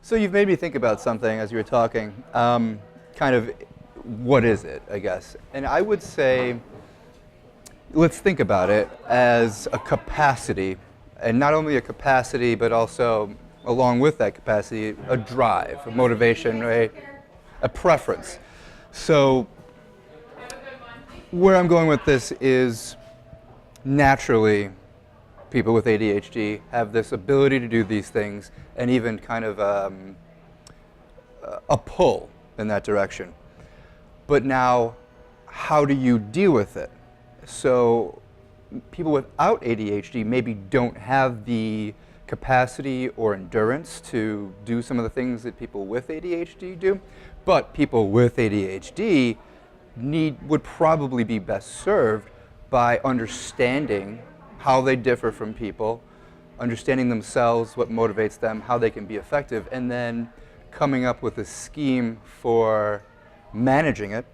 So you've made me think about something as you were talking. Kind of, what is it, I guess? And I would say, let's think about it as a capacity, and not only a capacity, but also, along with that capacity, a drive, a motivation, a preference. So where I'm going with this is, naturally, people with ADHD have this ability to do these things, and even kind of a pull in that direction. But now, how do you deal with it? So people without ADHD maybe don't have the capacity or endurance to do some of the things that people with ADHD do, but people with ADHD would probably be best served by understanding how they differ from people, understanding themselves, what motivates them, how they can be effective, and then coming up with a scheme for managing it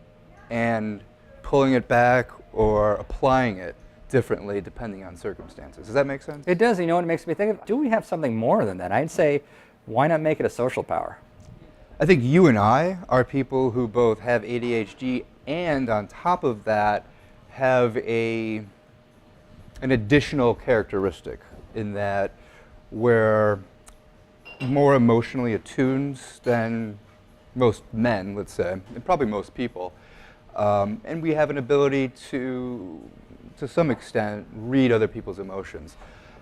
and pulling it back or applying it differently depending on circumstances. Does that make sense? It does. You know what it makes me think of? Do we have something more than that? I'd say, why not make it a social power? I think you and I are people who both have ADHD and on top of that have an additional characteristic in that we're more emotionally attuned than most men, let's say, and probably most people. And we have an ability to some extent, read other people's emotions.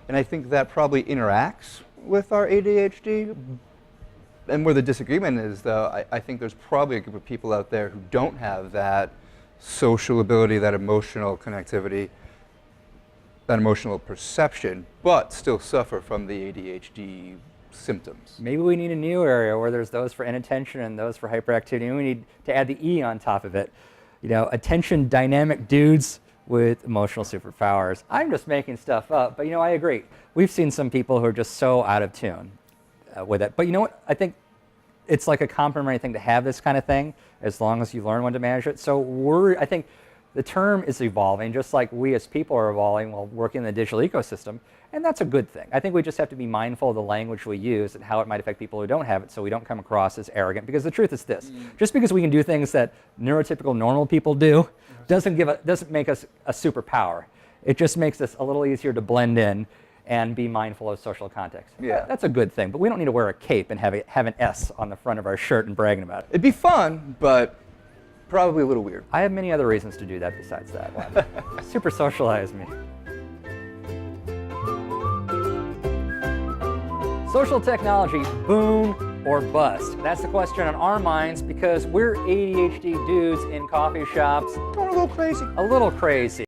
And I think that probably interacts with our ADHD. And where the disagreement is, though, I think there's probably a group of people out there who don't have that social ability, that emotional connectivity, that emotional perception, but still suffer from the ADHD symptoms. Maybe we need a new area where there's those for inattention and those for hyperactivity, and we need to add the E on top of it. You know, attention dynamic dudes with emotional superpowers. I'm just making stuff up, but you know, I agree. We've seen some people who are just so out of tune with it. But you know what? I think it's like a complimentary thing to have this kind of thing, as long as you learn when to manage it. So I think the term is evolving, just like we as people are evolving while working in the digital ecosystem, and that's a good thing. I think we just have to be mindful of the language we use and how it might affect people who don't have it, so we don't come across as arrogant. Because the truth is this: just because we can do things that neurotypical normal people do, doesn't make us a superpower. It just makes us a little easier to blend in and be mindful of social context. Yeah. That's a good thing, but we don't need to wear a cape and have an S on the front of our shirt and bragging about it. It'd be fun, but probably a little weird. I have many other reasons to do that besides that one. Super socialize me. Social technology, boom or bust? That's the question on our minds because we're ADHD dudes in coffee shops. Going a little crazy. A little crazy.